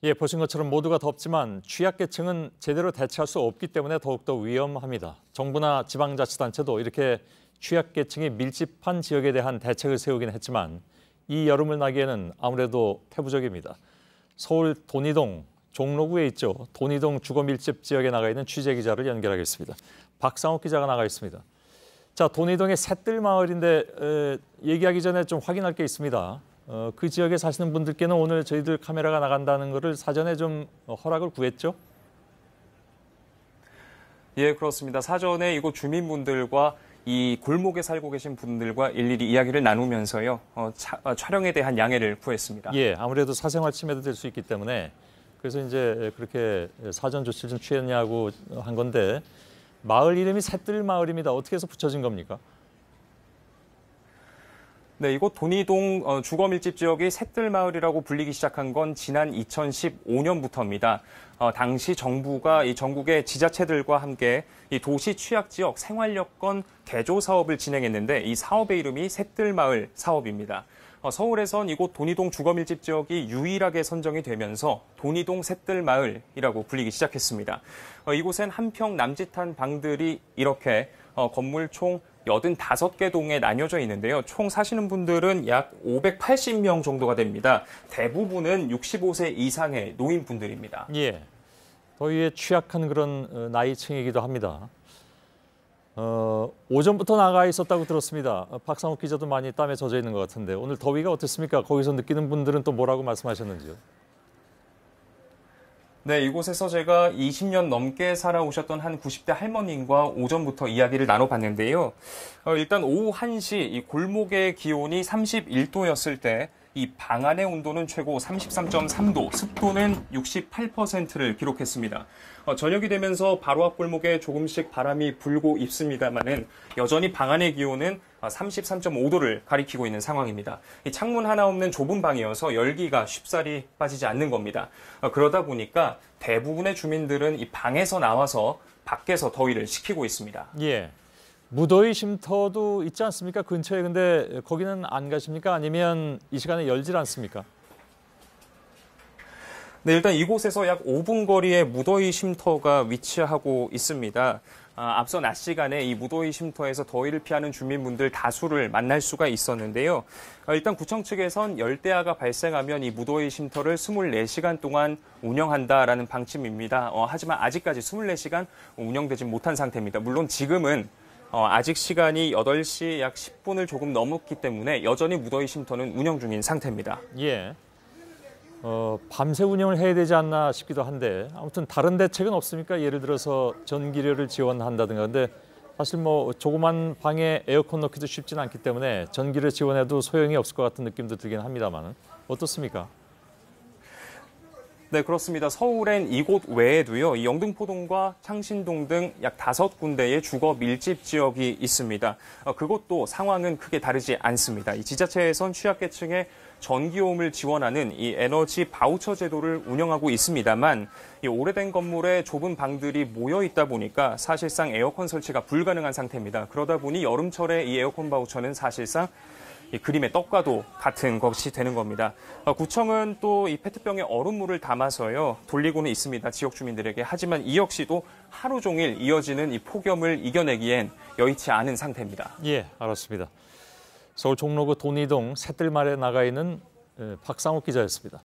예, 보신 것처럼 모두가 덥지만 취약계층은 제대로 대처할 수 없기 때문에 더욱더 위험합니다. 정부나 지방자치단체도 이렇게 취약계층이 밀집한 지역에 대한 대책을 세우긴 했지만 이 여름을 나기에는 아무래도 태부적입니다. 서울 돈이동 종로구에 있죠. 돈이동 주거밀집 지역에 나가 있는 취재기자를 연결하겠습니다. 박상욱 기자가 나가 있습니다. 자, 돈이동의 샛들마을인데 얘기하기 전에 좀 확인할 게 있습니다. 그 지역에 사시는 분들께는 오늘 저희들 카메라가 나간다는 것을 사전에 좀 허락을 구했죠? 예, 그렇습니다. 사전에 이곳 주민분들과 이 골목에 살고 계신 분들과 일일이 이야기를 나누면서요. 촬영에 대한 양해를 구했습니다. 예, 아무래도 사생활 침해도 될 수 있기 때문에 그래서 이제 그렇게 사전 조치를 좀 취했냐고 한 건데 마을 이름이 샛들마을입니다. 어떻게 해서 붙여진 겁니까? 네, 이곳 돈이동 주거밀집 지역이 샛들마을이라고 불리기 시작한 건 지난 2015년부터입니다. 당시 정부가 이 전국의 지자체들과 함께 이 도시 취약지역 생활여건 개조 사업을 진행했는데 이 사업의 이름이 샛들마을 사업입니다. 서울에선 이곳 돈이동 주거밀집 지역이 유일하게 선정이 되면서 돈이동 샛들마을이라고 불리기 시작했습니다. 이곳엔 한평 남짓한 방들이 이렇게 건물 총 85개 동에 나뉘어져 있는데요. 총 사시는 분들은 약 580명 정도가 됩니다. 대부분은 65세 이상의 노인분들입니다. 예, 더위에 취약한 그런 나이층이기도 합니다. 오전부터 나가 있었다고 들었습니다. 박상욱 기자도 많이 땀에 젖어 있는 것 같은데 오늘 더위가 어땠습니까? 거기서 느끼는 분들은 또 뭐라고 말씀하셨는지요? 네, 이곳에서 제가 20년 넘게 살아오셨던 한 90대 할머님과 오전부터 이야기를 나눠봤는데요. 일단 오후 1시 이 골목의 기온이 31도였을 때 이 방 안의 온도는 최고 33.3도, 습도는 68%를 기록했습니다. 저녁이 되면서 바로 앞 골목에 조금씩 바람이 불고 있습니다만은 여전히 방 안의 기온은 33.5도를 가리키고 있는 상황입니다. 이 창문 하나 없는 좁은 방이어서 열기가 쉽사리 빠지지 않는 겁니다. 그러다 보니까 대부분의 주민들은 이 방에서 나와서 밖에서 더위를 식히고 있습니다. 예. 무더위 쉼터도 있지 않습니까? 근처에. 근데 거기는 안 가십니까? 아니면 이 시간에 열질 않습니까? 네, 일단 이곳에서 약 5분 거리에 무더위 쉼터가 위치하고 있습니다. 앞서 낮 시간에 이 무더위 쉼터에서 더위를 피하는 주민분들 다수를 만날 수가 있었는데요. 일단 구청 측에선 열대야가 발생하면 이 무더위 쉼터를 24시간 동안 운영한다라는 방침입니다. 하지만 아직까지 24시간 운영되지 못한 상태입니다. 물론 지금은 아직 시간이 8시 약 10분을 조금 넘었기 때문에 여전히 무더위 쉼터는 운영 중인 상태입니다. 예. 밤새 운영을 해야 되지 않나 싶기도 한데 아무튼 다른 대책은 없습니까? 예를 들어서 전기료를 지원한다든가. 근데 사실 뭐 조그만 방에 에어컨 넣기도 쉽지는 않기 때문에 전기를 지원해도 소용이 없을 것 같은 느낌도 들긴 합니다만 어떻습니까? 네, 그렇습니다. 서울엔 이곳 외에도요, 이 영등포동과 창신동 등 약 5군데의 주거 밀집 지역이 있습니다. 그것도 상황은 크게 다르지 않습니다. 이 지자체에선 취약계층에 전기요금을 지원하는 이 에너지 바우처 제도를 운영하고 있습니다만 이 오래된 건물에 좁은 방들이 모여 있다 보니까 사실상 에어컨 설치가 불가능한 상태입니다. 그러다 보니 여름철에 이 에어컨 바우처는 사실상 이 그림의 떡과도 같은 것이 되는 겁니다. 구청은 또 이 페트병에 얼음물을 담아서요 돌리고는 있습니다. 지역 주민들에게. 하지만 이 역시도 하루 종일 이어지는 이 폭염을 이겨내기엔 여의치 않은 상태입니다. 예, 알았습니다. 서울 종로구 돈이동 샛들마을에 나가 있는 박상욱 기자였습니다.